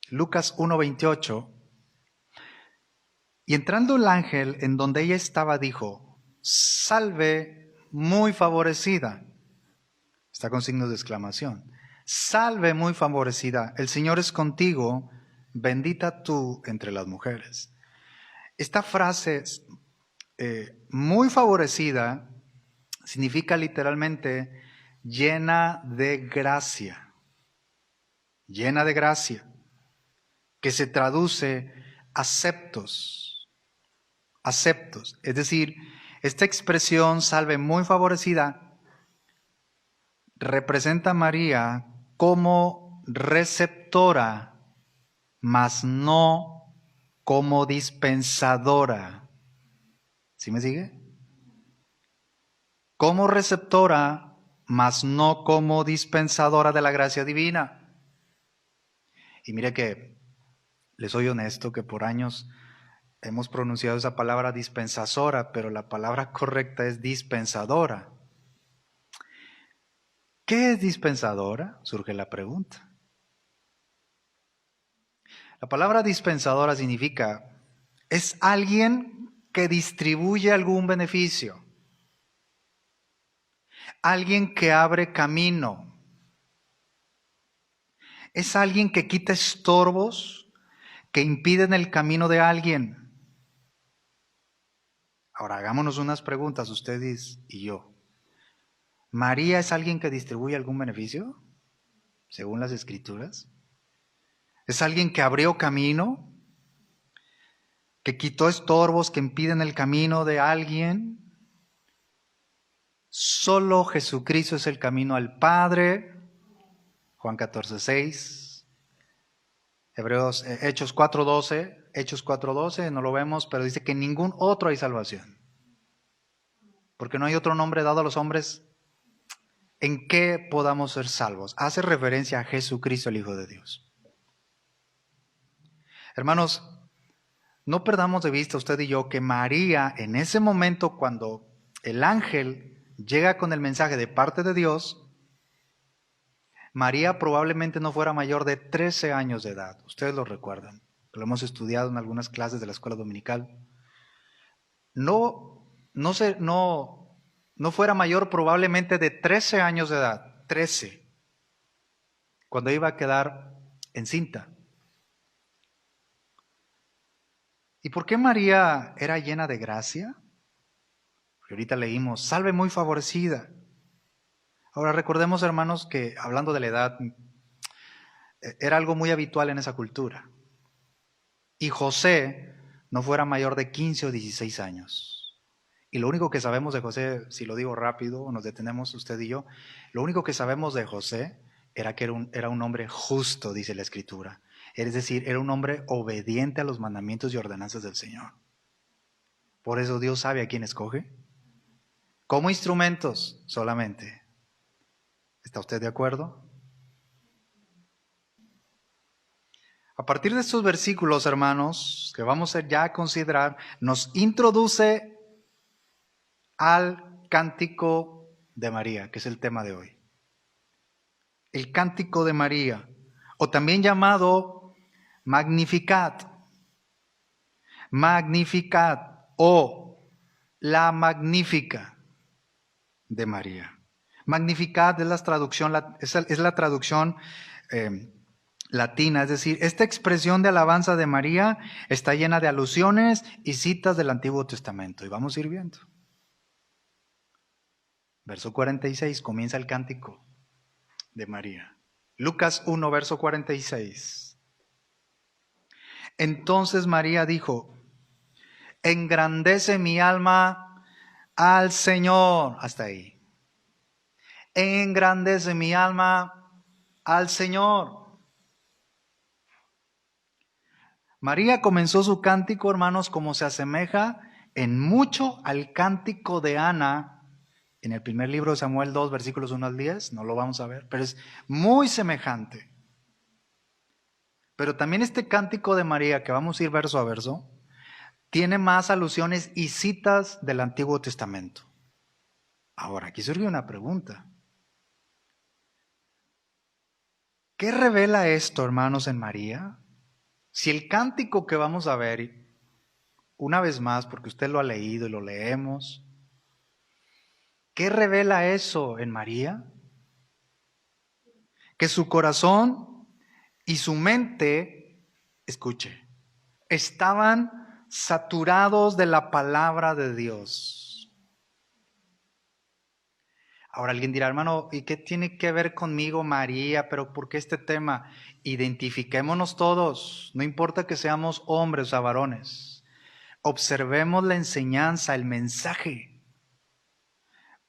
Lucas 1:28. Y entrando el ángel en donde ella estaba, dijo: Salve, muy favorecida. Está con signos de exclamación. Salve, muy favorecida, el Señor es contigo, bendita tú entre las mujeres. Esta frase, muy favorecida, significa literalmente llena de gracia. Llena de gracia, que se traduce aceptos. Aceptos. Es decir, esta expresión, salve muy favorecida, representa a María como receptora, mas no como dispensadora. ¿Sí me sigue? Como receptora, mas no como dispensadora de la gracia divina. Y mire que, les soy honesto, que por años hemos pronunciado esa palabra dispensadora, pero la palabra correcta es dispensadora. ¿Qué es dispensadora? Surge la pregunta. La palabra dispensadora significa, es alguien que distribuye algún beneficio, alguien que abre camino, es alguien que quita estorbos que impiden el camino de alguien. Ahora hagámonos unas preguntas, ustedes y yo. ¿María es alguien que distribuye algún beneficio, según las Escrituras? ¿Es alguien que abrió camino, que quitó estorbos que impiden el camino de alguien? Solo Jesucristo es el camino al Padre. Juan 14:6. Hechos 4:12. Hechos 4:12, no lo vemos, pero dice que en ningún otro hay salvación. Porque no hay otro nombre dado a los hombres en que podamos ser salvos. Hace referencia a Jesucristo, el Hijo de Dios. Hermanos, no perdamos de vista usted y yo que María, en ese momento cuando el ángel llega con el mensaje de parte de Dios, María probablemente no fuera mayor de 13 años de edad. Ustedes lo recuerdan, lo hemos estudiado en algunas clases de la escuela dominical. No fuera mayor probablemente de 13 años de edad, 13, cuando iba a quedar encinta. ¿Y por qué María era llena de gracia? Porque ahorita leímos, salve muy favorecida. Ahora recordemos, hermanos, que hablando de la edad, era algo muy habitual en esa cultura. Y José no fuera mayor de 15 o 16 años. Y lo único que sabemos de José, si lo digo rápido, nos detenemos usted y yo, lo único que sabemos de José era que era un hombre justo, dice la Escritura. Es decir, era un hombre obediente a los mandamientos y ordenanzas del Señor. Por eso Dios sabe a quién escoge. Como instrumentos solamente. ¿Está usted de acuerdo? A partir de estos versículos, hermanos, que vamos a ya considerar, nos introduce al cántico de María, que es el tema de hoy. El cántico de María, o también llamado Magnificat. Magnificat, o la magnífica de María. Magnificat es la traducción latina, es decir, esta expresión de alabanza de María está llena de alusiones y citas del Antiguo Testamento. Y vamos a ir viendo. Verso 46, comienza el cántico de María. Lucas 1, verso 46. Entonces María dijo: engrandece mi alma al Señor. Hasta ahí. Engrandece mi alma al Señor. María comenzó su cántico, hermanos, como se asemeja en mucho al cántico de Ana en el primer libro de Samuel 2, versículos 1 al 10. No lo vamos a ver, pero es muy semejante. Pero también este cántico de María, que vamos a ir verso a verso, tiene más alusiones y citas del Antiguo Testamento. Ahora, aquí surge una pregunta. ¿Qué revela esto, hermanos, en María? Si el cántico que vamos a ver, una vez más, porque usted lo ha leído y lo leemos, ¿qué revela eso en María? Que su corazón y su mente, escuche, estaban saturados de la palabra de Dios. Ahora alguien dirá, hermano, ¿y qué tiene que ver conmigo María? ¿Pero por qué este tema? Identifiquémonos todos, no importa que seamos hombres o varones. Observemos la enseñanza, el mensaje.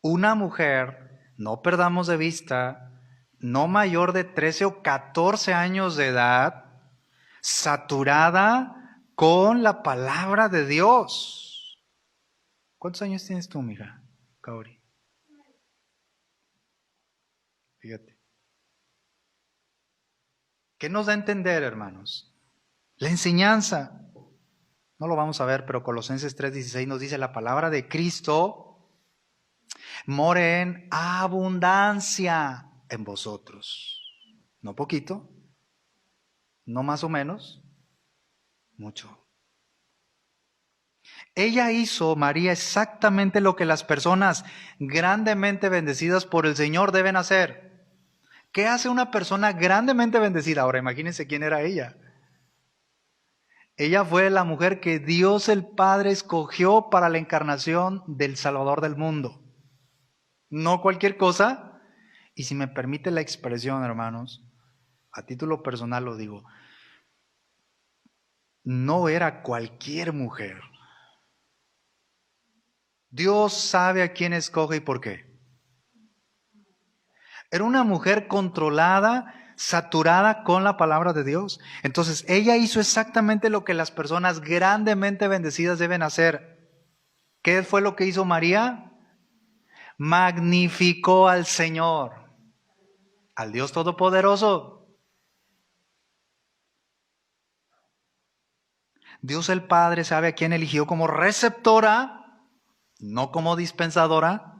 Una mujer, no perdamos de vista, no mayor de 13 o 14 años de edad, saturada con la palabra de Dios. ¿Cuántos años tienes tú, mija, Kaori? Fíjate. ¿Qué nos da a entender, hermanos? La enseñanza. No lo vamos a ver, pero Colosenses 3:16 nos dice la palabra de Cristo more en abundancia en vosotros. No poquito, no más o menos, mucho. Ella hizo, María, exactamente lo que las personas grandemente bendecidas por el Señor deben hacer. ¿Qué hace una persona grandemente bendecida? Ahora imagínense quién era ella. Ella fue la mujer que Dios el Padre escogió para la encarnación del Salvador del mundo. No cualquier cosa. Y si me permite la expresión, hermanos, a título personal lo digo, no era cualquier mujer. Dios sabe a quién escoge y por qué. Era una mujer controlada, saturada con la palabra de Dios. Entonces, ella hizo exactamente lo que las personas grandemente bendecidas deben hacer. ¿Qué fue lo que hizo María? Magnificó al Señor, al Dios Todopoderoso. Dios el Padre sabe a quién eligió como receptora, no como dispensadora.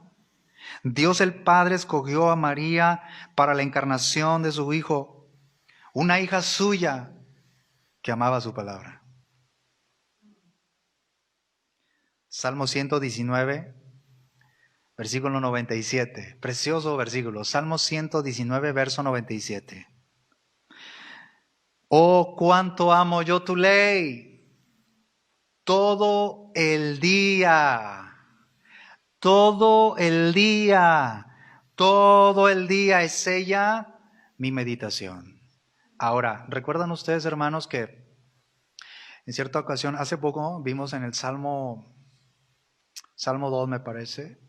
Dios el Padre escogió a María para la encarnación de su Hijo, una hija suya que amaba su palabra. Salmo 119, versículo 97. Precioso versículo. Salmo 119, verso 97. Oh, cuánto amo yo tu ley. Todo el día. Todo el día. Todo el día es ella mi meditación. Ahora, ¿recuerdan ustedes, hermanos, que en cierta ocasión, hace poco, vimos en el Salmo 2, me parece,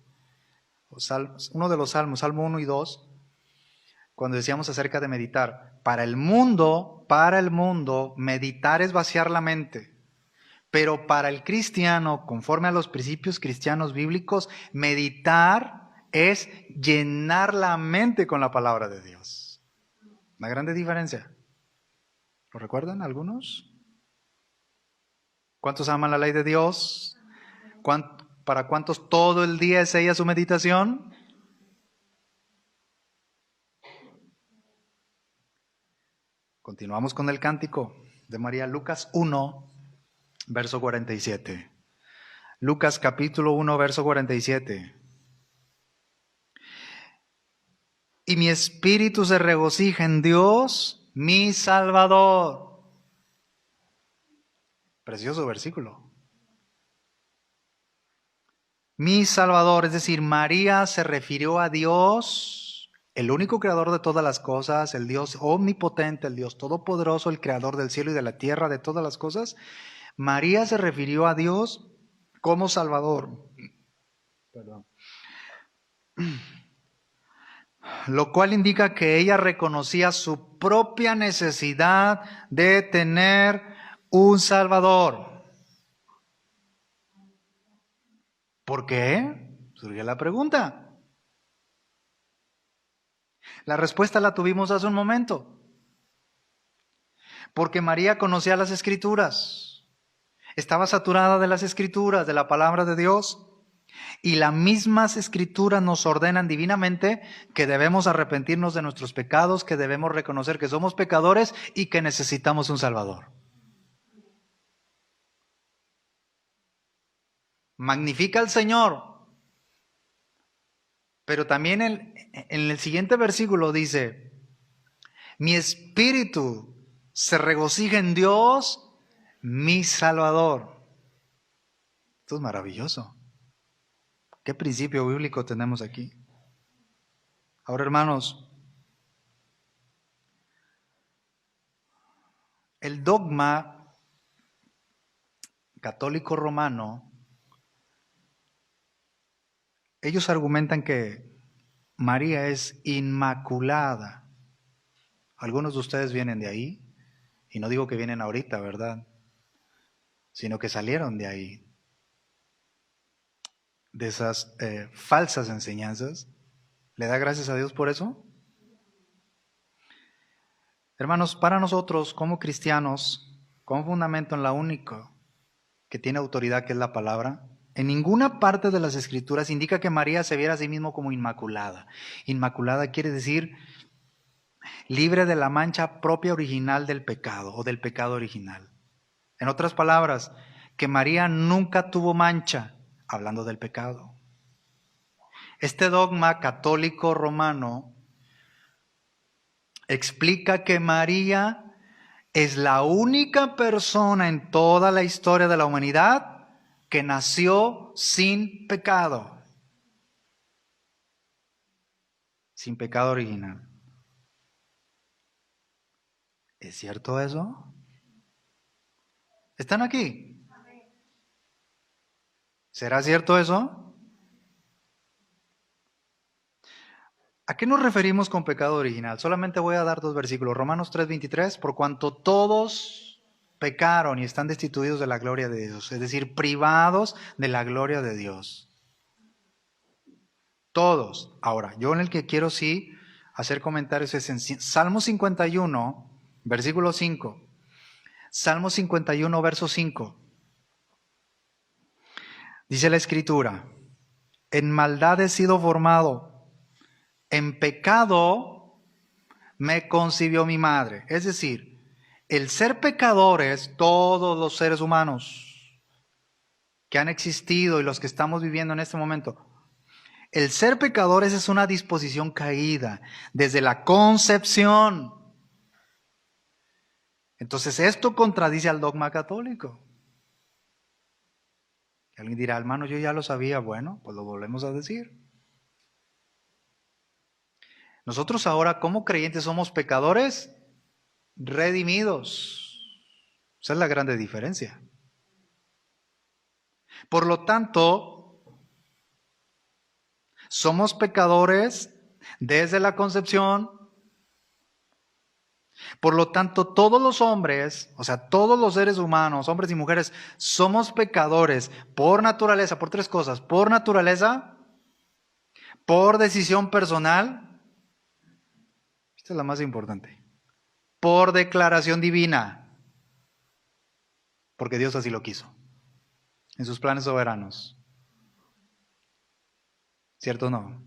uno de los salmos, Salmo 1 y 2, cuando decíamos acerca de meditar? Para el mundo, meditar es vaciar la mente. Pero para el cristiano, conforme a los principios cristianos bíblicos, meditar es llenar la mente con la palabra de Dios. Una grande diferencia. ¿Lo recuerdan algunos? ¿Cuántos aman la ley de Dios? ¿Para cuántos todo el día es ella su meditación? Continuamos con el cántico de María, Lucas 1, verso 47. Lucas capítulo 1, verso 47. Y mi espíritu se regocija en Dios, mi Salvador. Precioso versículo. Mi Salvador, es decir, María se refirió a Dios, el único creador de todas las cosas, el Dios omnipotente, el Dios todopoderoso, el creador del cielo y de la tierra, de todas las cosas. María se refirió a Dios como Salvador. Perdón. Lo cual indica que ella reconocía su propia necesidad de tener un Salvador. ¿Por qué? Surge la pregunta. La respuesta la tuvimos hace un momento. Porque María conocía las Escrituras. Estaba saturada de las Escrituras, de la palabra de Dios. Y las mismas Escrituras nos ordenan divinamente que debemos arrepentirnos de nuestros pecados, que debemos reconocer que somos pecadores y que necesitamos un Salvador. magnifica al Señor. Pero también en el siguiente versículo dice, mi espíritu se regocija en Dios, mi Salvador. Esto es maravilloso. ¿Qué principio bíblico tenemos aquí? Ahora, hermanos, el dogma católico romano, ellos argumentan que María es inmaculada. Algunos de ustedes vienen de ahí, y no digo que vienen ahorita, ¿verdad? Sino que salieron de ahí, de esas falsas enseñanzas. ¿Le da gracias a Dios por eso? Hermanos, para nosotros como cristianos, con fundamento en la única que tiene autoridad, que es la palabra, en ninguna parte de las Escrituras indica que María se viera a sí misma como inmaculada. Inmaculada quiere decir libre de la mancha propia original del pecado o del pecado original. En otras palabras, que María nunca tuvo mancha, hablando del pecado. Este dogma católico romano explica que María es la única persona en toda la historia de la humanidad que nació sin pecado. Sin pecado original. ¿Es cierto eso? ¿Están aquí? ¿Será cierto eso? ¿A qué nos referimos con pecado original? Solamente voy a dar dos versículos. Romanos 3:23, por cuanto todos pecaron y están destituidos de la gloria de Dios, es decir, privados de la gloria de Dios. Todos. Ahora, yo en el que quiero sí hacer comentarios es en Salmo 51, versículo 5. Salmo 51, verso 5. Dice la Escritura, en maldad he sido formado, en pecado me concibió mi madre. Es decir, el ser pecadores, todos los seres humanos que han existido y los que estamos viviendo en este momento, el ser pecadores es una disposición caída desde la concepción. Entonces esto contradice al dogma católico. Alguien dirá, hermano, yo ya lo sabía. Bueno, pues lo volvemos a decir. Nosotros ahora como creyentes somos pecadores redimidos. Esa es la grande diferencia. Por lo tanto, somos pecadores desde la concepción. Por lo tanto, todos los hombres, o sea, todos los seres humanos, hombres y mujeres, somos pecadores por naturaleza, por tres cosas. Por naturaleza, por decisión personal, esta es la más importante, por declaración divina, porque Dios así lo quiso, en sus planes soberanos. ¿Cierto o no?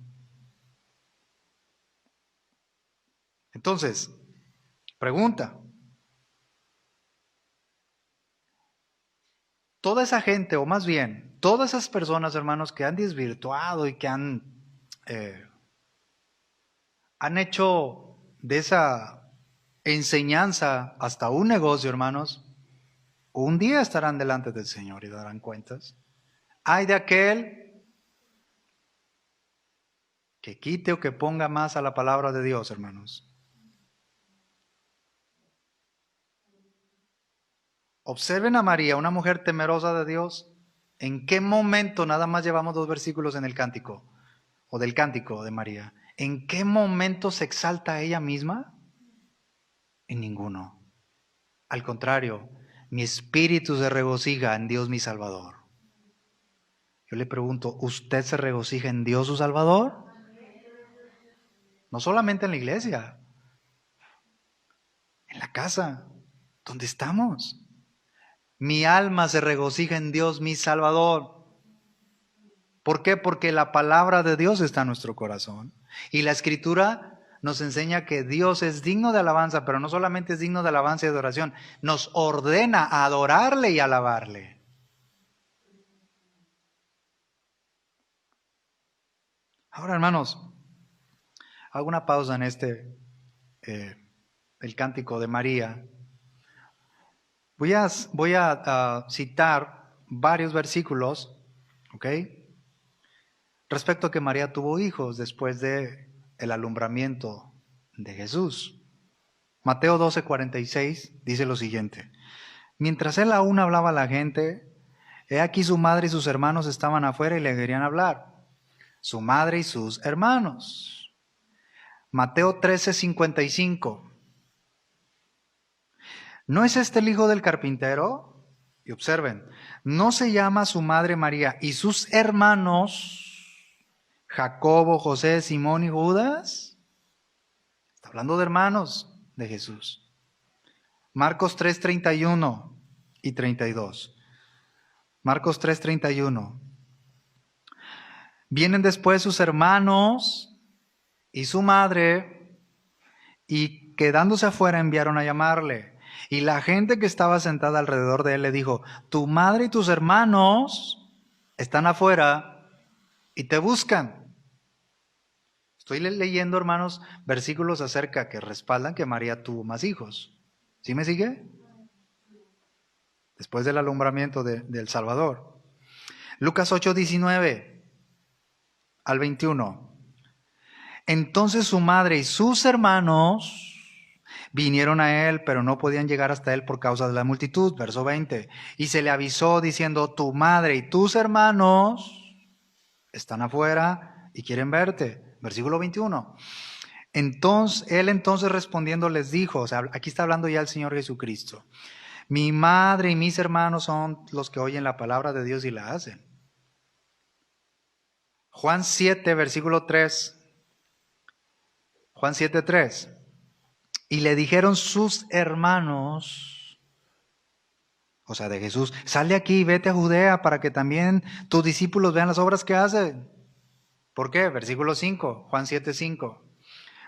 Entonces, pregunta. Toda esa gente, o más bien, todas esas personas, hermanos, que han desvirtuado y que han hecho de esa enseñanza hasta un negocio, hermanos, un día estarán delante del Señor y darán cuentas. Ay de aquel que quite o que ponga más a la palabra de Dios, hermanos. Observen a María, una mujer temerosa de Dios. ¿En qué momento, nada más llevamos 2 versículos en el cántico, o del cántico de María, en qué momento se exalta a ella misma? En ninguno. Al contrario, mi espíritu se regocija en Dios mi Salvador. Yo le pregunto, ¿usted se regocija en Dios su Salvador? No solamente en la iglesia, en la casa, donde estamos. Mi alma se regocija en Dios mi Salvador. ¿Por qué? Porque la palabra de Dios está en nuestro corazón. Y la Escritura nos enseña que Dios es digno de alabanza, pero no solamente es digno de alabanza y adoración, nos ordena a adorarle y alabarle. Ahora, hermanos, hago una pausa en el cántico de María. Voy a citar varios versículos, ¿ok? Respecto a que María tuvo hijos después de el alumbramiento de Jesús. Mateo 12:46 dice lo siguiente: mientras él aún hablaba a la gente, he aquí su madre y sus hermanos estaban afuera y le querían hablar. Su madre y sus hermanos. Mateo 13:55. ¿No es este el hijo del carpintero? Y observen, ¿no se llama su madre María y sus hermanos Jacobo, José, Simón y Judas? Está hablando de hermanos de Jesús. Marcos 3:31 y 32. Marcos 3:31. Vienen después sus hermanos y su madre, y quedándose afuera enviaron a llamarle. Y la gente que estaba sentada alrededor de él le dijo: tu madre y tus hermanos están afuera y te buscan. Estoy leyendo, hermanos, versículos acerca que respaldan que María tuvo más hijos. ¿Sí me sigue? Después del alumbramiento del Salvador. Lucas 8:19 al 21. Entonces su madre y sus hermanos vinieron a él, pero no podían llegar hasta él por causa de la multitud. Verso 20. Y se le avisó diciendo: tu madre y tus hermanos están afuera y quieren verte. Versículo 21. Entonces respondiendo les dijo, o sea, aquí está hablando ya el Señor Jesucristo: mi madre y mis hermanos son los que oyen la palabra de Dios y la hacen. Juan 7, versículo 3. Juan 7:3. Y le dijeron sus hermanos, o sea, de Jesús: sal de aquí y vete a Judea para que también tus discípulos vean las obras que hacen. ¿Por qué? Versículo 5, Juan 7:5.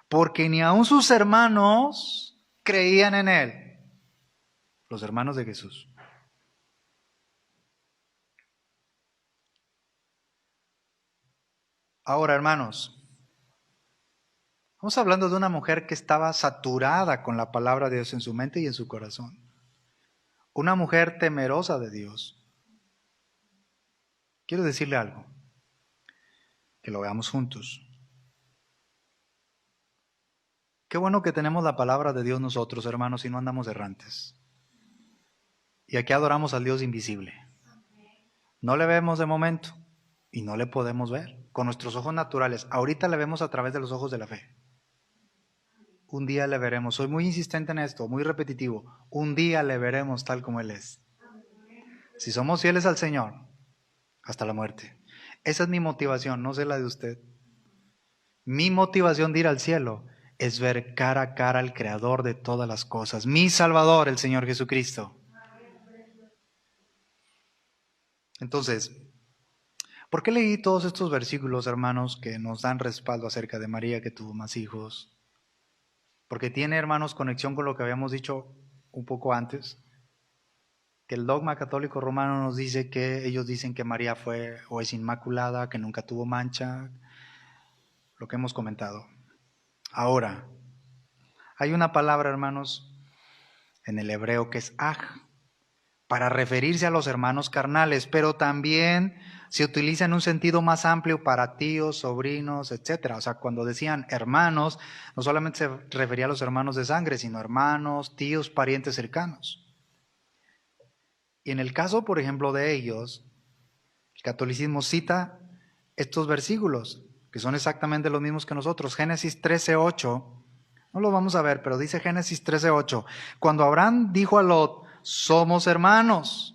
Porque ni aun sus hermanos creían en él. Los hermanos de Jesús. Ahora, hermanos, estamos hablando de una mujer que estaba saturada con la palabra de Dios en su mente y en su corazón. Una mujer temerosa de Dios. Quiero decirle algo, que lo veamos juntos. Qué bueno que tenemos la palabra de Dios nosotros, hermanos, y no andamos errantes. Y aquí adoramos al Dios invisible. No le vemos de momento y no le podemos ver con nuestros ojos naturales. Ahorita le vemos a través de los ojos de la fe. Un día le veremos. Soy muy insistente en esto, muy repetitivo. Un día le veremos tal como Él es. Si somos fieles al Señor, hasta la muerte. Esa es mi motivación, no sé la de usted. Mi motivación de ir al cielo es ver cara a cara al Creador de todas las cosas, mi Salvador, el Señor Jesucristo. Entonces, ¿por qué leí todos estos versículos, hermanos, que nos dan respaldo acerca de María que tuvo más hijos? Porque tiene, hermanos, conexión con lo que habíamos dicho un poco antes, que el dogma católico romano nos dice que ellos dicen que María fue o es inmaculada, que nunca tuvo mancha, lo que hemos comentado. Ahora, hay una palabra, hermanos, en el hebreo que es aj, para referirse a los hermanos carnales, pero también se utiliza en un sentido más amplio para tíos, sobrinos, etcétera. O sea, cuando decían hermanos, no solamente se refería a los hermanos de sangre, sino hermanos, tíos, parientes cercanos. Y en el caso, por ejemplo, de ellos, el catolicismo cita estos versículos, que son exactamente los mismos que nosotros. Génesis 13:8, no lo vamos a ver, pero dice Génesis 13:8, cuando Abraham dijo a Lot: somos hermanos.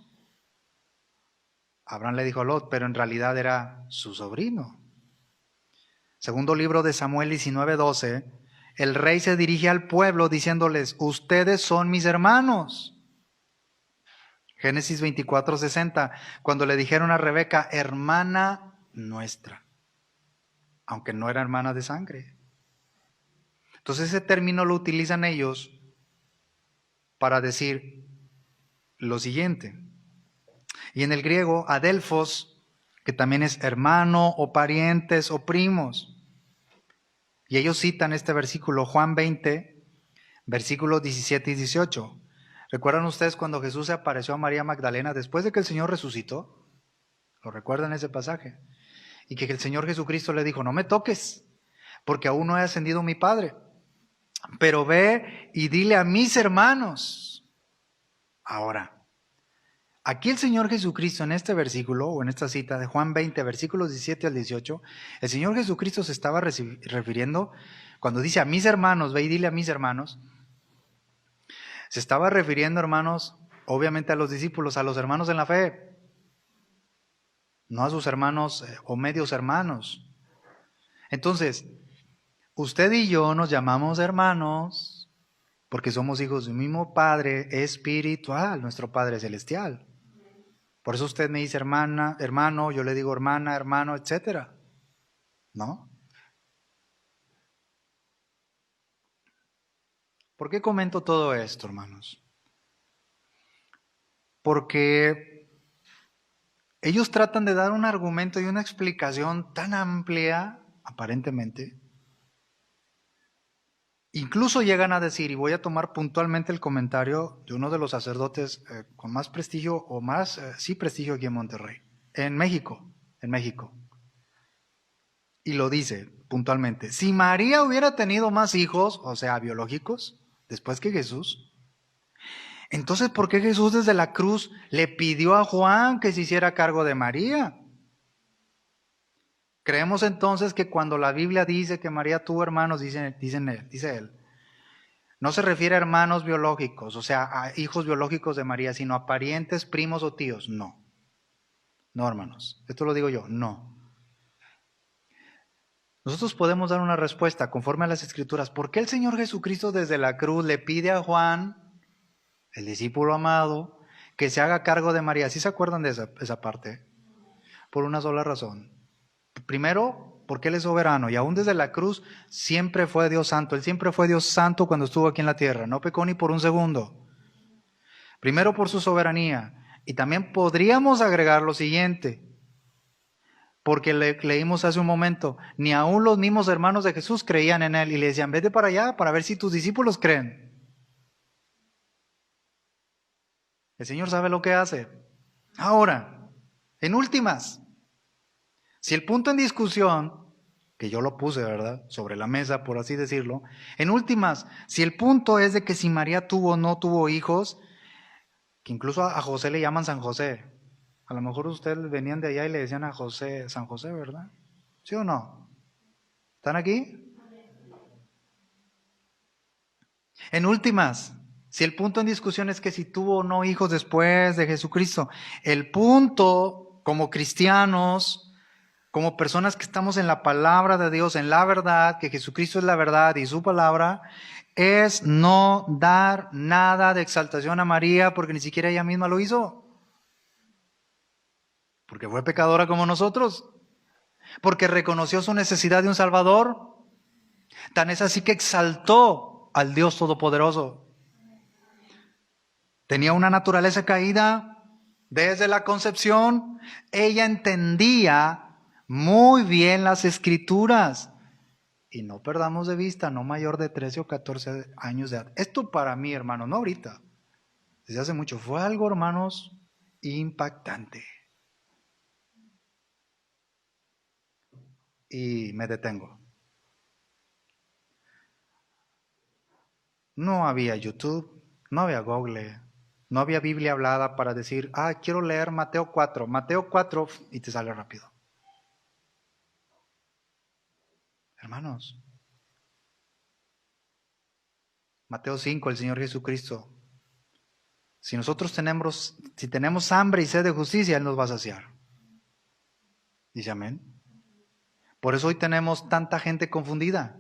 Abraham le dijo a Lot, pero en realidad era su sobrino. Segundo libro de Samuel 19:12, el rey se dirige al pueblo diciéndoles: ustedes son mis hermanos. Génesis 24:60, cuando le dijeron a Rebeca: hermana nuestra, aunque no era hermana de sangre. Entonces ese término lo utilizan ellos para decir lo siguiente. Y en el griego, adelphos, que también es hermano o parientes o primos. Y ellos citan este versículo, Juan 20, versículos 17 y 18. ¿Recuerdan ustedes cuando Jesús se apareció a María Magdalena después de que el Señor resucitó? ¿Lo recuerdan ese pasaje? Y que el Señor Jesucristo le dijo, no me toques, porque aún no he ascendido mi Padre. Pero ve y dile a mis hermanos. Ahora, aquí el Señor Jesucristo en este versículo, o en esta cita de Juan 20, versículos 17 al 18, el Señor Jesucristo se estaba refiriendo, cuando dice a mis hermanos, ve y dile a mis hermanos, se estaba refiriendo, hermanos, obviamente a los discípulos, a los hermanos en la fe, no a sus hermanos o medios hermanos. Entonces, usted y yo nos llamamos hermanos porque somos hijos de un mismo Padre espiritual, nuestro Padre celestial. Por eso usted me dice hermana, hermano, yo le digo hermana, hermano, etcétera. ¿No? ¿Por qué comento todo esto, hermanos? Porque ellos tratan de dar un argumento y una explicación tan amplia, aparentemente. Incluso llegan a decir, y voy a tomar puntualmente el comentario de uno de los sacerdotes con más prestigio, o más, sí, prestigio aquí en Monterrey, en México. Y lo dice puntualmente, si María hubiera tenido más hijos, o sea, biológicos, después que Jesús, entonces ¿por qué Jesús desde la cruz le pidió a Juan que se hiciera cargo de María? Creemos entonces que cuando la Biblia dice que María tuvo hermanos, dice él, no se refiere a hermanos biológicos, o sea, a hijos biológicos de María, sino a parientes, primos o tíos. No, no, hermanos, esto lo digo yo, no. Nosotros podemos dar una respuesta conforme a las Escrituras. ¿Por qué el Señor Jesucristo desde la cruz le pide a Juan, el discípulo amado, que se haga cargo de María? ¿Sí se acuerdan de esa parte? Por una sola razón. Primero, porque Él es soberano y aún desde la cruz siempre fue Dios santo. Él siempre fue Dios santo cuando estuvo aquí en la tierra. No pecó ni por un segundo. Primero por su soberanía. Y también podríamos agregar lo siguiente, porque leímos hace un momento, ni aún los mismos hermanos de Jesús creían en Él y le decían, vete para allá para ver si tus discípulos creen. El Señor sabe lo que hace. Ahora, en últimas, si el punto en discusión, que yo lo puse, ¿verdad?, sobre la mesa, por así decirlo, en últimas, si el punto es de que si María tuvo o no tuvo hijos, que incluso a José le llaman San José. A lo mejor ustedes venían de allá y le decían a José, San José, ¿verdad? ¿Sí o no? ¿Están aquí? En últimas, si el punto en discusión es que si tuvo o no hijos después de Jesucristo, el punto como cristianos, como personas que estamos en la palabra de Dios, en la verdad, que Jesucristo es la verdad y su palabra, es no dar nada de exaltación a María porque ni siquiera ella misma lo hizo. Porque fue pecadora como nosotros. Porque reconoció su necesidad de un Salvador. Tan es así que exaltó al Dios Todopoderoso. Tenía una naturaleza caída desde la concepción. Ella entendía muy bien las Escrituras. Y no perdamos de vista, no mayor de 13 o 14 años de edad. Esto para mí, hermano, no ahorita, desde hace mucho, fue algo, hermanos, impactante. Y me detengo. No había YouTube, no había Google, no había Biblia hablada para decir, quiero leer Mateo 4, y te sale rápido. Hermanos, Mateo 5, el Señor Jesucristo, si tenemos hambre y sed de justicia, Él nos va a saciar. Dice amén. Por eso hoy tenemos tanta gente confundida.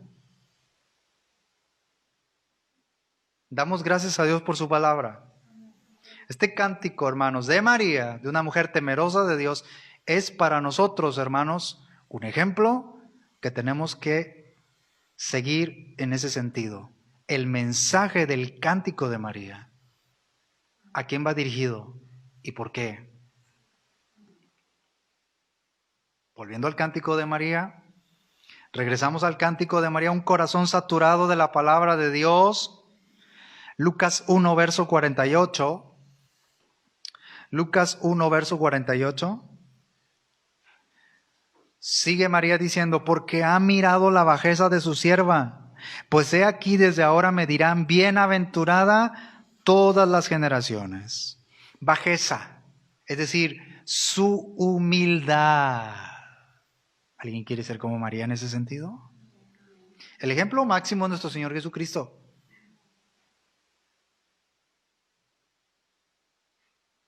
Damos gracias a Dios por su palabra. Este cántico, hermanos, de María, de una mujer temerosa de Dios, es para nosotros, hermanos, un ejemplo que tenemos que seguir en ese sentido. El mensaje del cántico de María. ¿A quién va dirigido? ¿Y por qué? Volviendo al cántico de María, regresamos al cántico de María, un corazón saturado de la palabra de Dios. Lucas 1, verso 48. Lucas 1, verso 48. Sigue María diciendo, porque ha mirado la bajeza de su sierva. Pues he aquí desde ahora me dirán, bienaventurada todas las generaciones. Bajeza, es decir, su humildad. ¿Alguien quiere ser como María en ese sentido? El ejemplo máximo es nuestro Señor Jesucristo.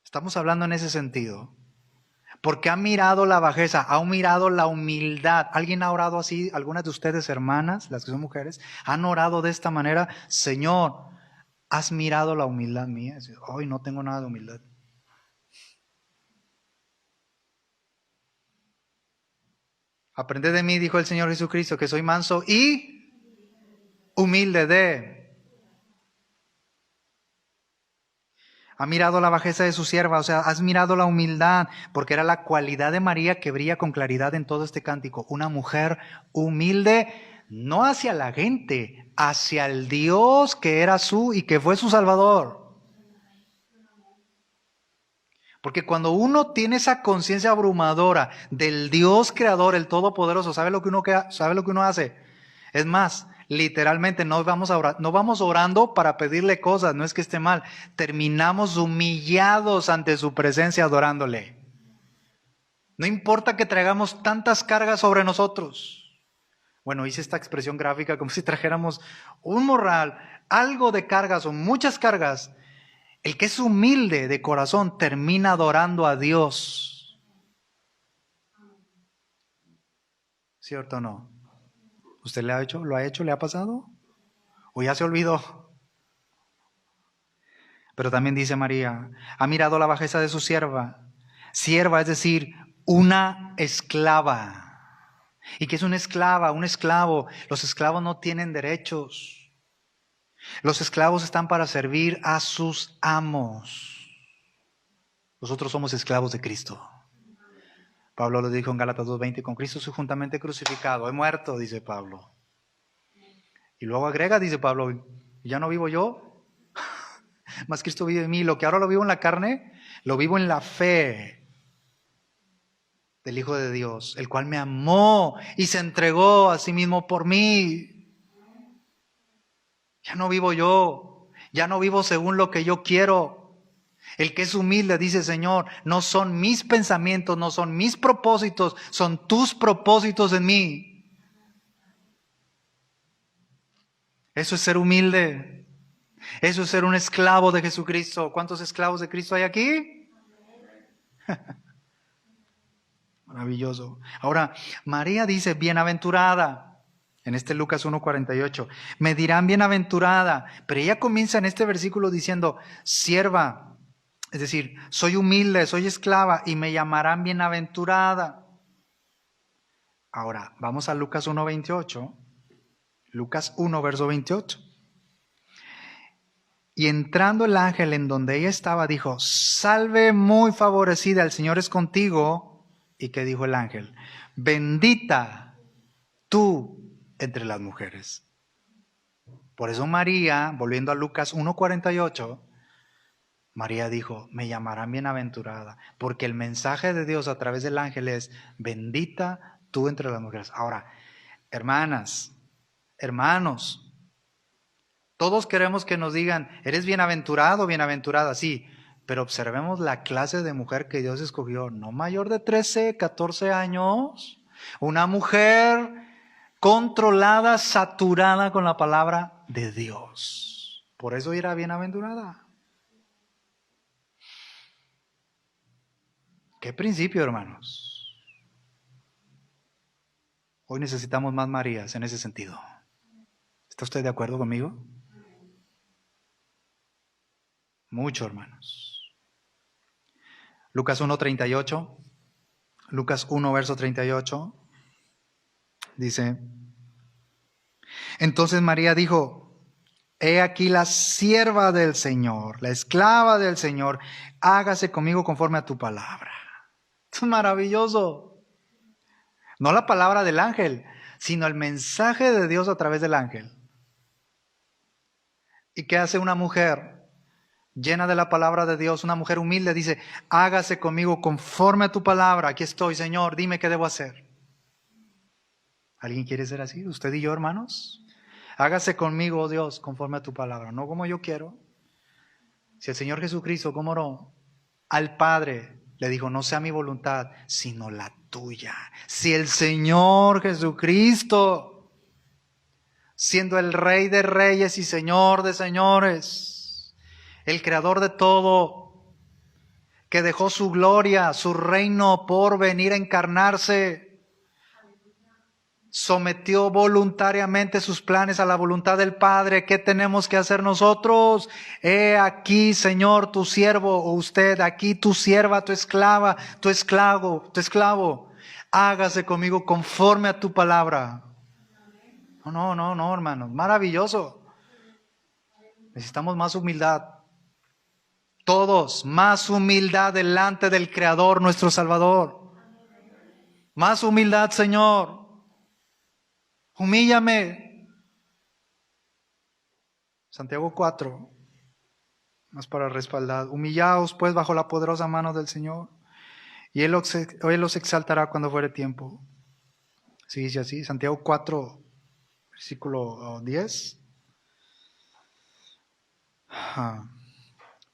Estamos hablando en ese sentido. Porque ha mirado la bajeza, ha mirado la humildad. ¿Alguien ha orado así? ¿Algunas de ustedes, hermanas, las que son mujeres, han orado de esta manera? Señor, ¿has mirado la humildad mía? Hoy no tengo nada de humildad. Aprended de mí, dijo el Señor Jesucristo, que soy manso y humilde de. Ha mirado la bajeza de su sierva, o sea, has mirado la humildad, porque era la cualidad de María que brilla con claridad en todo este cántico. Una mujer humilde, no hacia la gente, hacia el Dios que era su y que fue su Salvador. Porque cuando uno tiene esa conciencia abrumadora del Dios creador, el Todopoderoso, ¿sabe lo que uno hace? Es más, literalmente no vamos orando para pedirle cosas, no es que esté mal. Terminamos humillados ante su presencia adorándole. No importa que traigamos tantas cargas sobre nosotros. Bueno, hice esta expresión gráfica como si trajéramos un morral, algo de cargas o muchas cargas. El que es humilde de corazón termina adorando a Dios. ¿Cierto o no? ¿Usted lo ha hecho, le ha pasado? ¿O ya se olvidó? Pero también dice María, ha mirado la bajeza de su sierva. Sierva, es decir, una esclava. ¿Y qué es una esclava? Un esclavo. Los esclavos no tienen derechos. Los esclavos están para servir a sus amos. Nosotros somos esclavos de Cristo. Pablo lo dijo en Gálatas 2:20, con Cristo soy juntamente crucificado. He muerto, dice Pablo. Y luego agrega, dice Pablo, ya no vivo yo, mas Cristo vive en mí. Lo que ahora lo vivo en la carne, lo vivo en la fe del Hijo de Dios, el cual me amó y se entregó a sí mismo por mí. Ya no vivo yo, ya no vivo según lo que yo quiero. El que es humilde dice, Señor, no son mis pensamientos, no son mis propósitos, son tus propósitos en mí. Eso es ser humilde. Eso es ser un esclavo de Jesucristo. ¿Cuántos esclavos de Cristo hay aquí? Maravilloso. Ahora, María dice, bienaventurada, en este Lucas 1:48, me dirán bienaventurada, pero ella comienza en este versículo diciendo, sierva, es decir, soy humilde, soy esclava y me llamarán bienaventurada. Ahora, vamos a Lucas 1:28, Lucas 1, verso 28. Y entrando el ángel en donde ella estaba, dijo, salve muy favorecida, el Señor es contigo. ¿Y qué dijo el ángel? Bendita tú entre las mujeres. Por eso María, volviendo a Lucas 1:48, María dijo, me llamarán bienaventurada, porque el mensaje de Dios a través del ángel es, bendita tú entre las mujeres. Ahora, hermanas, hermanos, todos queremos que nos digan, eres bienaventurado, bienaventurada, sí, pero observemos la clase de mujer que Dios escogió, no mayor de 13, 14 años, una mujer controlada, saturada con la palabra de Dios. Por eso era bienaventurada. ¿Qué principio, hermanos? Hoy necesitamos más Marías en ese sentido. ¿Está usted de acuerdo conmigo? Mucho, hermanos. Lucas 1:38. Lucas 1, verso 38. Dice, entonces María dijo, he aquí la sierva del Señor, la esclava del Señor, hágase conmigo conforme a tu palabra. Es maravilloso. No la palabra del ángel, sino el mensaje de Dios a través del ángel. ¿Y qué hace una mujer llena de la palabra de Dios? Una mujer humilde dice, hágase conmigo conforme a tu palabra. Aquí estoy, Señor, dime qué debo hacer. ¿Alguien quiere ser así? ¿Usted y yo, hermanos? Hágase conmigo, oh Dios, conforme a tu palabra, no como yo quiero. Si el Señor Jesucristo, ¿cómo oró? Al Padre le dijo, no sea mi voluntad, sino la tuya. Si el Señor Jesucristo, siendo el Rey de reyes y Señor de señores, el Creador de todo, que dejó su gloria, su reino por venir a encarnarse, sometió voluntariamente sus planes a la voluntad del Padre. ¿Qué tenemos que hacer nosotros? He aquí, Señor, tu siervo, o usted, aquí tu sierva, tu esclava, tu esclavo. Hágase conmigo conforme a tu palabra. No, hermanos, maravilloso. Necesitamos más humildad. Todos, más humildad delante del Creador, nuestro Salvador. Más humildad, Señor. Humíllame. Santiago 4, más para respaldar. Humillaos pues bajo la poderosa mano del Señor, y Él los exaltará cuando fuere tiempo. Se dice así, Santiago 4, versículo 10.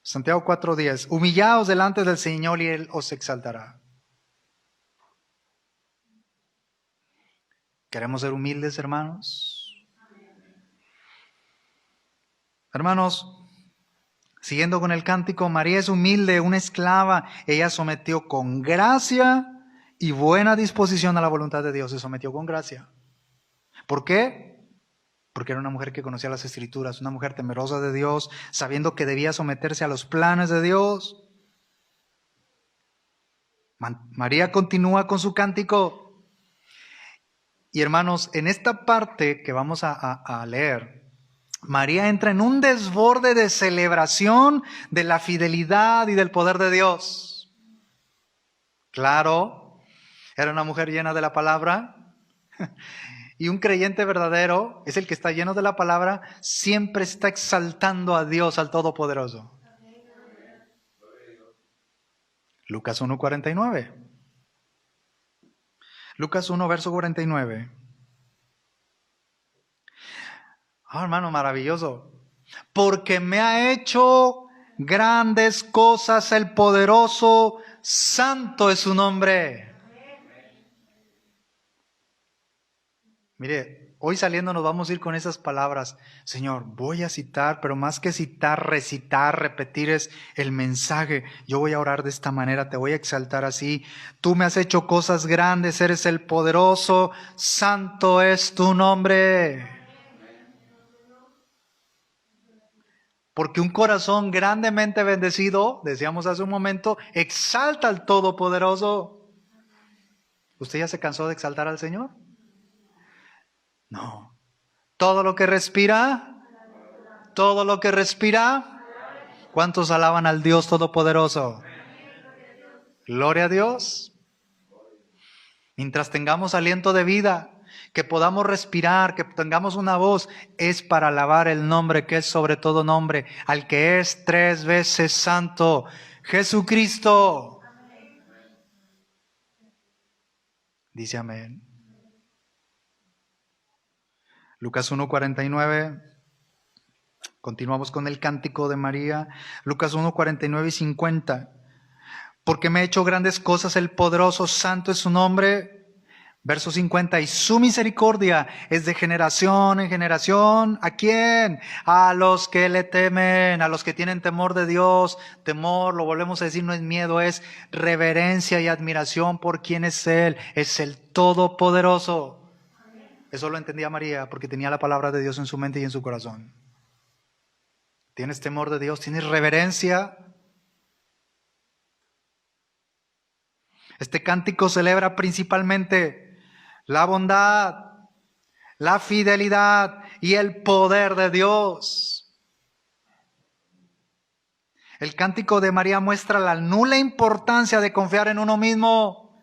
Santiago 4, 10. Humillaos delante del Señor y Él os exaltará. ¿Queremos ser humildes, hermanos? Hermanos, siguiendo con el cántico, María es humilde, una esclava. Ella sometió con gracia y buena disposición a la voluntad de Dios. Se sometió con gracia. ¿Por qué? Porque era una mujer que conocía las Escrituras, una mujer temerosa de Dios, sabiendo que debía someterse a los planes de Dios. María continúa con su cántico. Y hermanos, en esta parte que vamos a leer, María entra en un desborde de celebración de la fidelidad y del poder de Dios. Claro, era una mujer llena de la palabra. Y un creyente verdadero es el que está lleno de la palabra, siempre está exaltando a Dios, al Todopoderoso. Lucas 1:49. Lucas 1, verso 49. Hermano, maravilloso. Porque me ha hecho grandes cosas el poderoso, santo es su nombre. Mire, hoy saliendo nos vamos a ir con esas palabras. Señor, voy a citar, pero más que citar, recitar, repetir es el mensaje. Yo voy a orar de esta manera, te voy a exaltar así. Tú me has hecho cosas grandes, eres el poderoso, santo es tu nombre. Porque un corazón grandemente bendecido, decíamos hace un momento, exalta al Todopoderoso. ¿Usted ya se cansó de exaltar al Señor? No. Todo lo que respira, ¿cuántos alaban al Dios Todopoderoso? Gloria a Dios. Mientras tengamos aliento de vida, que podamos respirar, que tengamos una voz, es para alabar el nombre que es sobre todo nombre, al que es 3 veces santo, Jesucristo. Dice amén. Lucas 1:49. Continuamos con el cántico de María. Lucas 1:49 y 50. Porque me ha hecho grandes cosas el poderoso, santo es su nombre. Verso 50, y su misericordia es de generación en generación. ¿A quién? A los que le temen, a los que tienen temor de Dios. Temor, lo volvemos a decir, no es miedo, es reverencia y admiración por quien es Él. Es el Todopoderoso. Eso lo entendía María porque tenía la palabra de Dios en su mente y en su corazón. ¿Tienes temor de Dios? ¿Tienes reverencia? Este cántico celebra principalmente la bondad, la fidelidad y el poder de Dios. El cántico de María muestra la nula importancia de confiar en uno mismo.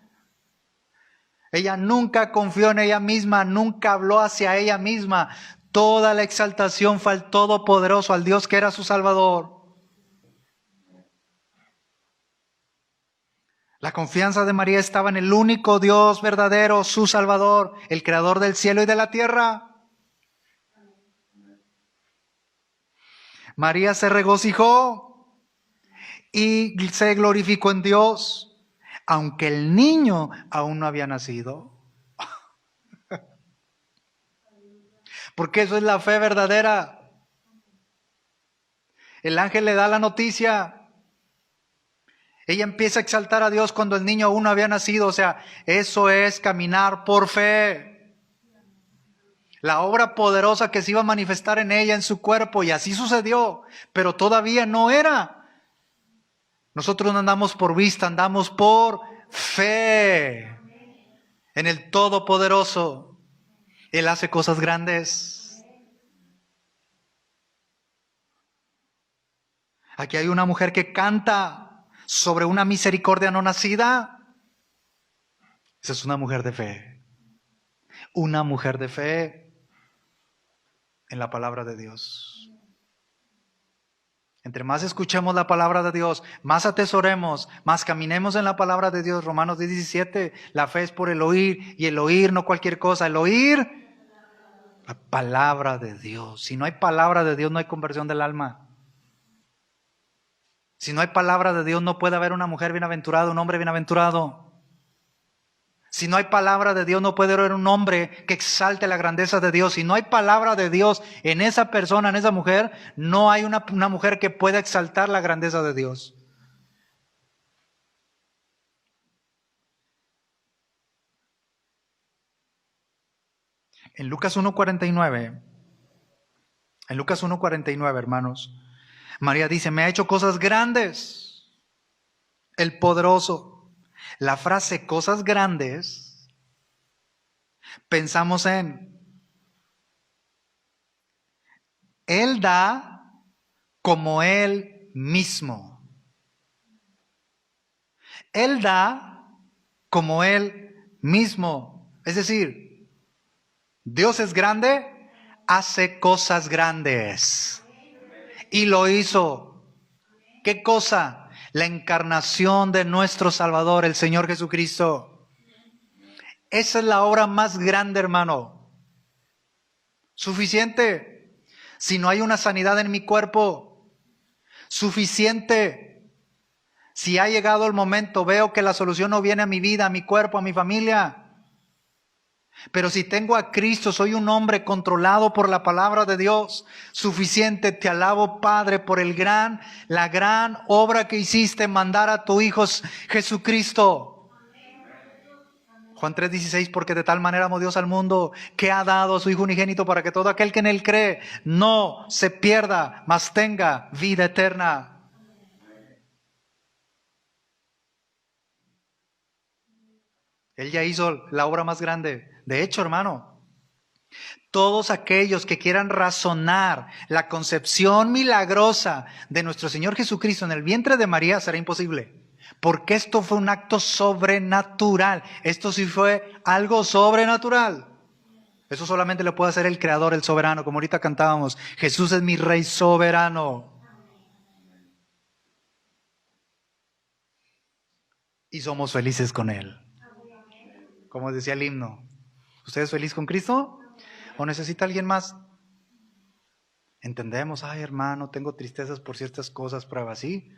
Ella nunca confió en ella misma, nunca habló hacia ella misma. Toda la exaltación fue al Todopoderoso, al Dios que era su Salvador. La confianza de María estaba en el único Dios verdadero, su Salvador, el Creador del cielo y de la tierra. María se regocijó y se glorificó en Dios, aunque el niño aún no había nacido. Porque eso es la fe verdadera. El ángel le da la noticia. Ella empieza a exaltar a Dios cuando el niño aún no había nacido. O sea, eso es caminar por fe. La obra poderosa que se iba a manifestar en ella, en su cuerpo, y así sucedió, pero todavía no era. Nosotros no andamos por vista, andamos por fe en el Todopoderoso. Él hace cosas grandes. Aquí hay una mujer que canta sobre una misericordia no nacida. Esa es una mujer de fe. Una mujer de fe en la palabra de Dios. Entre más escuchemos la palabra de Dios, más atesoremos, más caminemos en la palabra de Dios. Romanos 17, la fe es por el oír, y el oír no cualquier cosa, el oír la palabra de Dios. Si no hay palabra de Dios, no hay conversión del alma. Si no hay palabra de Dios, no puede haber una mujer bienaventurada, un hombre bienaventurado. Si no hay palabra de Dios, no puede haber un hombre que exalte la grandeza de Dios. Si no hay palabra de Dios en esa persona, en esa mujer, no hay una mujer que pueda exaltar la grandeza de Dios. En Lucas 1:49, hermanos, María dice, me ha hecho cosas grandes, el poderoso. La frase cosas grandes, pensamos en, Él da como Él mismo. Él da como Él mismo. Es decir, Dios es grande, hace cosas grandes. Y lo hizo. ¿Qué cosa? La encarnación de nuestro Salvador, el Señor Jesucristo. Esa es la obra más grande, hermano. Suficiente. Si no hay una sanidad en mi cuerpo, suficiente. Si ha llegado el momento, veo que la solución no viene a mi vida, a mi cuerpo, a mi familia. Pero si tengo a Cristo, soy un hombre controlado por la palabra de Dios. Suficiente, te alabo, Padre, por la gran obra que hiciste, mandar a tu Hijo Jesucristo. Juan 3:16, porque de tal manera amó Dios al mundo, que ha dado a su Hijo unigénito, para que todo aquel que en Él cree no se pierda, mas tenga vida eterna. Él ya hizo la obra más grande. De hecho, hermano, todos aquellos que quieran razonar la concepción milagrosa de nuestro Señor Jesucristo en el vientre de María será imposible. Porque esto fue un acto sobrenatural. Esto sí fue algo sobrenatural. Eso solamente lo puede hacer el Creador, el soberano. Como ahorita cantábamos, Jesús es mi Rey soberano. Y somos felices con Él. Como decía el himno. ¿Usted es feliz con Cristo? ¿O necesita alguien más? Entendemos, ay hermano, tengo tristezas por ciertas cosas, pruebas, sí.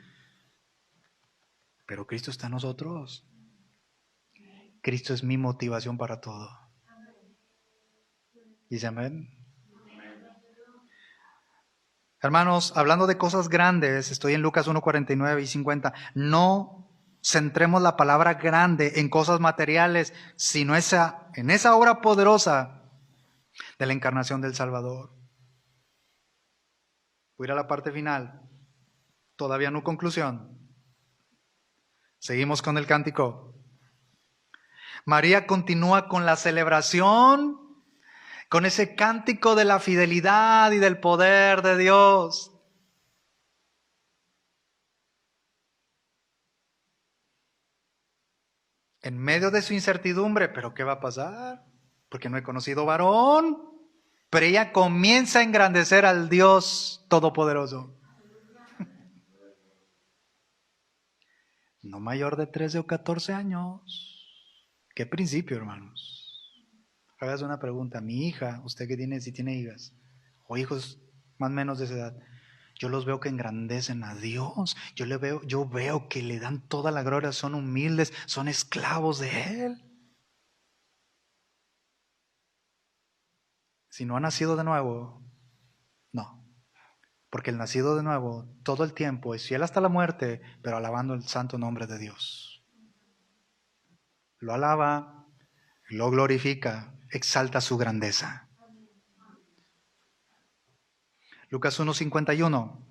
Pero Cristo está en nosotros. Cristo es mi motivación para todo. ¿Dice amén? Hermanos, hablando de cosas grandes, estoy en Lucas 1:49 y 50. No centremos la palabra grande en cosas materiales, sino en esa obra poderosa de la encarnación del Salvador. Voy a ir a la parte final. Todavía no conclusión. Seguimos con el cántico. María continúa con la celebración, con ese cántico de la fidelidad y del poder de Dios. en medio de su incertidumbre, ¿pero qué va a pasar? Porque no he conocido varón. Pero ella comienza a engrandecer al Dios Todopoderoso. No mayor de 13 o 14 años. ¿Qué principio, hermanos? Hágase una pregunta. Mi hija, usted que tiene, si tiene hijas, o hijos más o menos de esa edad, yo los veo que engrandecen a Dios. Yo veo que le dan toda la gloria, son humildes, son esclavos de Él. Si no ha nacido de nuevo, no. Porque el nacido de nuevo todo el tiempo es fiel hasta la muerte, pero alabando el santo nombre de Dios. Lo alaba, lo glorifica, exalta su grandeza. Lucas 1:51.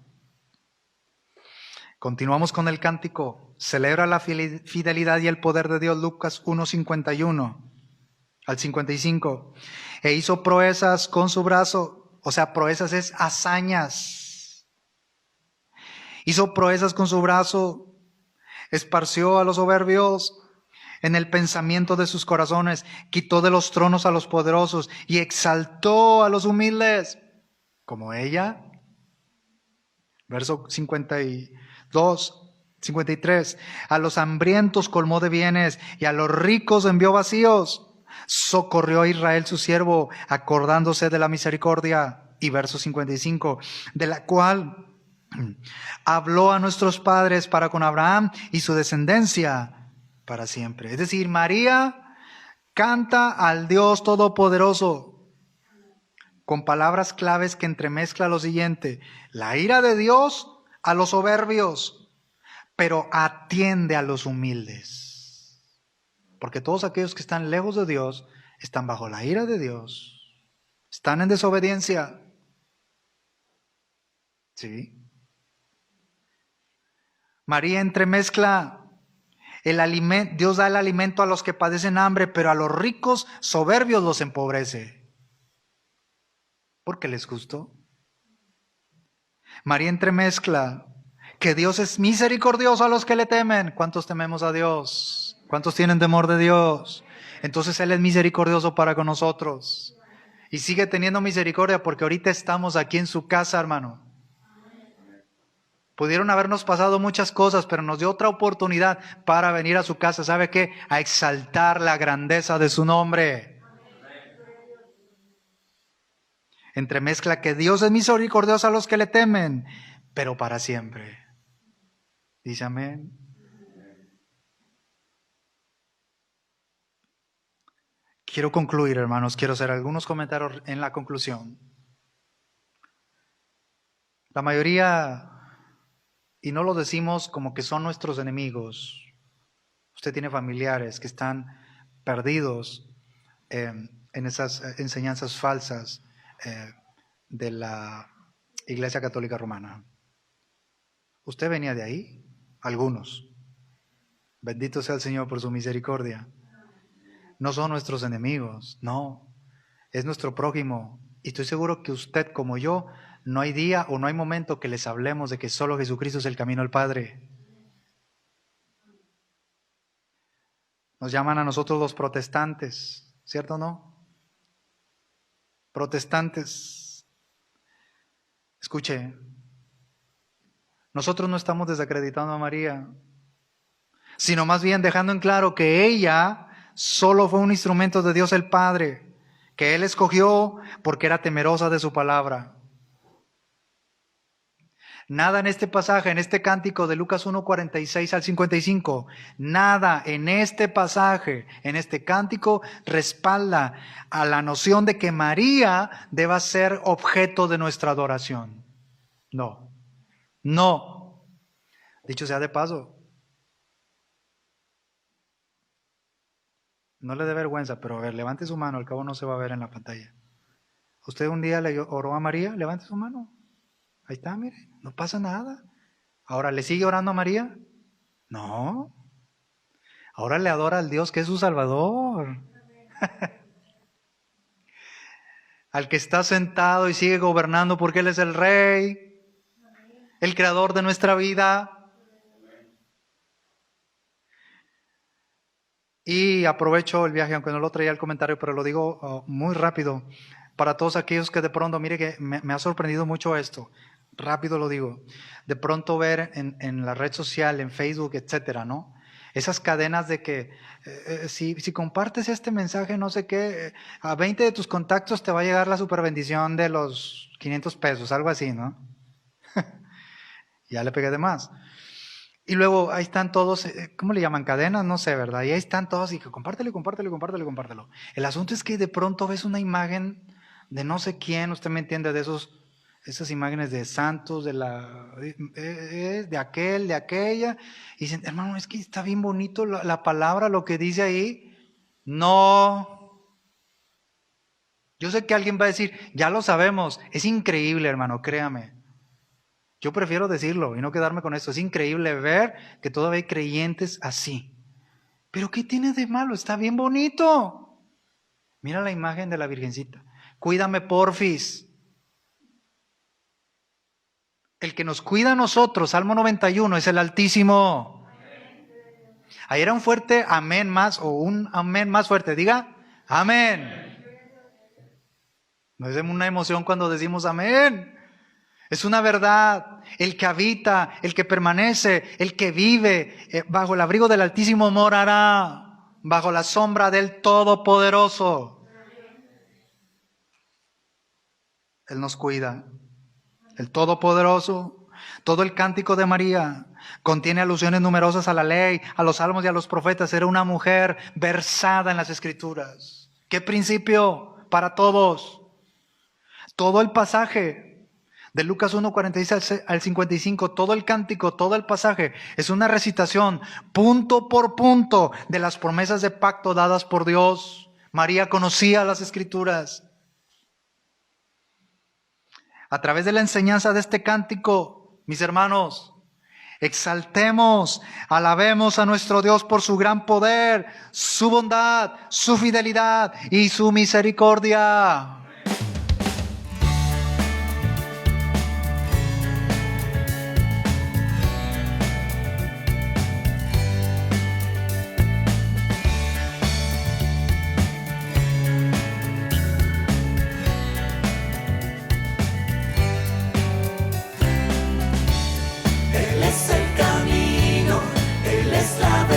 Continuamos con el cántico. Celebra la fidelidad y el poder de Dios. Lucas 1:51 al 55. E hizo proezas con su brazo. O sea, proezas es hazañas. Hizo proezas con su brazo. Esparció a los soberbios en el pensamiento de sus corazones. Quitó de los tronos a los poderosos y exaltó a los humildes. Como ella. Verso 53. A los hambrientos colmó de bienes y a los ricos envió vacíos. Socorrió a Israel su siervo, acordándose de la misericordia. Y verso 55. De la cual habló a nuestros padres para con Abraham y su descendencia para siempre. Es decir, María canta al Dios Todopoderoso con palabras claves que entremezcla lo siguiente: la ira de Dios a los soberbios, pero atiende a los humildes. Porque todos aquellos que están lejos de Dios están bajo la ira de Dios, están en desobediencia. ¿Sí? María entremezcla el alimento. Dios da el alimento a los que padecen hambre, pero a los ricos soberbios los empobrece. Porque les gustó. María entremezcla que Dios es misericordioso a los que le temen. ¿Cuántos tememos a Dios? ¿Cuántos tienen temor de Dios? Entonces Él es misericordioso para con nosotros. Y sigue teniendo misericordia porque ahorita estamos aquí en su casa, hermano. Pudieron habernos pasado muchas cosas, pero nos dio otra oportunidad para venir a su casa. ¿Sabe qué? A exaltar la grandeza de su nombre. Entremezcla que Dios es misericordioso a los que le temen, pero para siempre. Dice amén. Quiero concluir, hermanos. Quiero hacer algunos comentarios en la conclusión. La mayoría, y no lo decimos como que son nuestros enemigos. Usted tiene familiares que están perdidos en esas enseñanzas falsas de la Iglesia Católica Romana. ¿Usted venía de ahí? Algunos. Bendito sea el Señor por su misericordia. No son nuestros enemigos, no. Es nuestro prójimo. Y estoy seguro que usted como yo, no hay día o no hay momento que les hablemos de que solo Jesucristo es el camino al Padre. Nos llaman a nosotros los protestantes, ¿cierto o no? Protestantes. Escuche, nosotros no estamos desacreditando a María, sino más bien dejando en claro que ella solo fue un instrumento de Dios el Padre, que Él escogió porque era temerosa de su palabra. Nada en este pasaje, en este cántico de Lucas 1:46 al 55, nada en este pasaje, en este cántico, respalda a la noción de que María deba ser objeto de nuestra adoración. No, no. Dicho sea de paso, no le dé vergüenza, pero a ver, levante su mano, al cabo no se va a ver en la pantalla. ¿Usted un día le oró a María? Levante su mano. Ahí está, mire, no pasa nada. Ahora, ¿le sigue orando a María? No. Ahora le adora al Dios que es su Salvador. Al que está sentado y sigue gobernando porque Él es el Rey, el creador de nuestra vida. Y aprovecho el viaje, aunque no lo traía el comentario, pero lo digo muy rápido. Para todos aquellos que de pronto, mire que me ha sorprendido mucho esto. Rápido lo digo. De pronto ver en la red social, en Facebook, etcétera, ¿no? Esas cadenas de que si compartes este mensaje, no sé qué, a 20 de tus contactos te va a llegar la superbendición de los 500 pesos, algo así, ¿no? Ya le pegué de más. Y luego ahí están todos, ¿cómo le llaman? Cadenas, no sé, ¿verdad? Y ahí están todos y que compártelo. El asunto es que de pronto ves una imagen de no sé quién, usted me entiende, de esas imágenes de santos, de aquel, de aquella, y dicen, hermano, es que está bien bonito la palabra, lo que dice ahí. No. Yo sé que alguien va a decir, ya lo sabemos, es increíble, hermano, créame. Yo prefiero decirlo y no quedarme con esto. Es increíble ver que todavía hay creyentes así. Pero ¿qué tiene de malo? Está bien bonito. Mira la imagen de la Virgencita. Cuídame, porfis. El que nos cuida a nosotros, Salmo 91, es el Altísimo. Ahí era un fuerte amén más, o un amén más fuerte. Diga, amén. No es una emoción cuando decimos amén. Es una verdad. El que habita, el que permanece, el que vive bajo el abrigo del Altísimo morará, bajo la sombra del Todopoderoso. Él nos cuida. El Todopoderoso. Todo el cántico de María contiene alusiones numerosas a la ley, a los salmos y a los profetas. Era una mujer versada en las Escrituras. ¿Qué principio para todos? Todo el pasaje de Lucas 1, 46 al 55, todo el cántico, todo el pasaje, es una recitación punto por punto de las promesas de pacto dadas por Dios. María conocía las Escrituras. A través de la enseñanza de este cántico, mis hermanos, exaltemos, alabemos a nuestro Dios por su gran poder, su bondad, su fidelidad y su misericordia. Él es el camino, Él es la verdad.